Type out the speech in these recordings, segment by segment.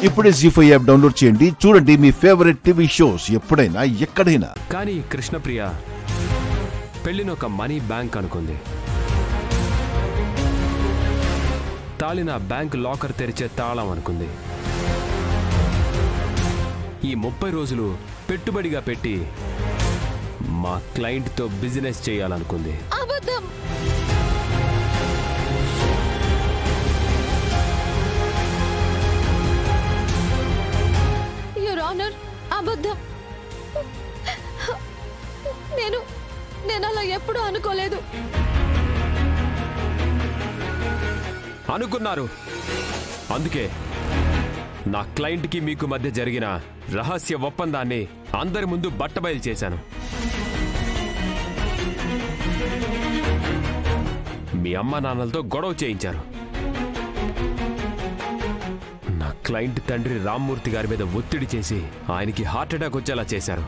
ఇప్పుడే జీ5 app download చేయండి. చూడండి మీ ఫేవరెట్ టీవీ షోస్ ఎప్పుడైనా ఎక్కడైనా. కానీ కృష్ణప్రియ పెళ్లిని ఒక మనీ బ్యాంక్ అనుకుంది. తాళిన బ్యాంక్ లాకర్ తెరిచే తాళం అనుకుంది. ఈ 30 రోజులు పెట్టుబడిగా పెట్టి మా క్లయింట్తో బిజినెస్ చేయాలనుకుంది. అబద్ధం. యువర్ ఆనర్, అబద్ధం. నేను అలా ఎప్పుడూ అనుకోలేదు. అనుకున్నారు. అందుకే నా క్లయింట్కి మీకు మధ్య జరిగిన రహస్య ఒప్పందాన్ని అందరి ముందు బట్టబయలు చేశాను. మీ అమ్మ నాన్నలతో గొడవ చేయించారు. నా క్లయింట్ తండ్రి రామ్మూర్తి గారి మీద ఒత్తిడి చేసి ఆయనకి హార్ట్ అటాక్ వచ్చేలా చేశారు.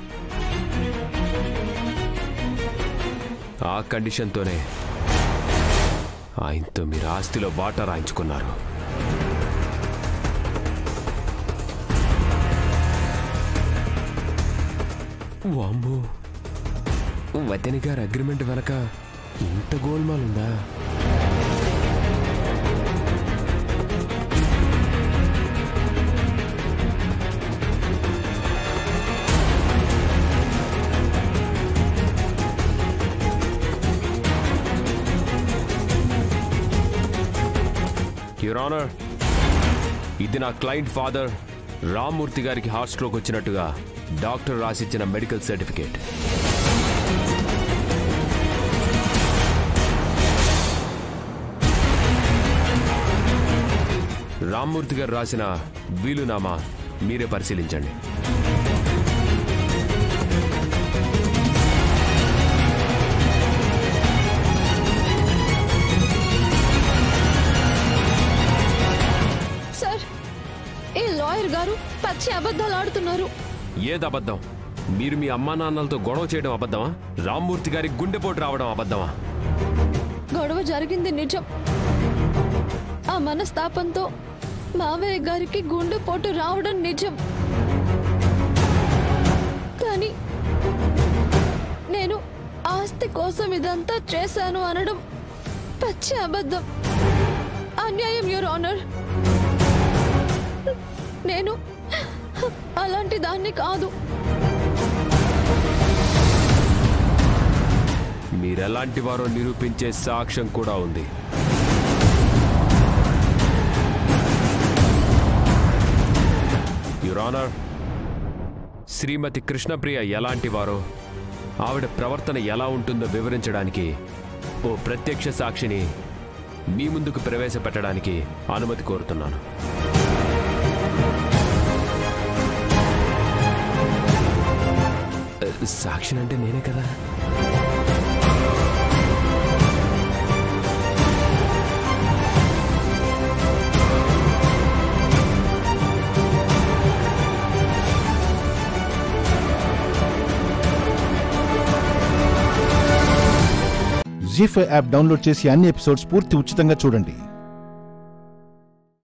ఆ కండిషన్తోనే ఆయనతో మీరు ఆస్తిలో వాటా రాయించుకున్నారు. వామ్మో, వదిన గారి అగ్రిమెంట్ వెనక ఇంత గోల్మాలుందా? యువర్ ఆనర్, ఇది నా క్లయింట్ ఫాదర్ రామ్మూర్తి గారికి హార్ట్ స్ట్రోక్ వచ్చినట్టుగా డాక్టర్ రాసిచ్చిన మెడికల్ సర్టిఫికేట్. రామ్మూర్తి గారు రాసిన వీలునామా మీరే పరిశీలించండి. సార్, ఈ లాయర్ గారు పచ్చి అబద్ధాలు ఆడుతున్నారు. ఏదబద్ధం? మీరు మీ అమ్మా నాన్నలతో గొడవ చేయడం అబద్ధమా? రామ్మూర్తి గారికి గుండెపోటు రావడం అబద్ధమా? గొడవ జరిగింది నిజం. ఆ మనస్తాపంతో మావయ్య గారికి గుండెపోటు రావడం నిజం. కానీ నేను ఆస్తి కోసం ఇదంతా చేశాను అనడం పచ్చి అబద్ధం, అన్యాయం యువర్ ఆనర్. నేను అలాంటి దాన్ని కాదు. మీరెలాంటి వారో నిరూపించే సాక్ష్యం కూడా ఉంది. యువర్ ఆనర్, శ్రీమతి కృష్ణప్రియ ఎలాంటి వారో, ఆవిడ ప్రవర్తన ఎలా ఉంటుందో వివరించడానికి ఓ ప్రత్యక్ష సాక్షిని మీ ముందుకు ప్రవేశపెట్టడానికి అనుమతి కోరుతున్నాను. సాక్షి అంటే నేనే కదా. జీ5 యాప్ డౌన్లోడ్ చేసి అన్ని ఎపిసోడ్స్ పూర్తి ఉచితంగా చూడండి.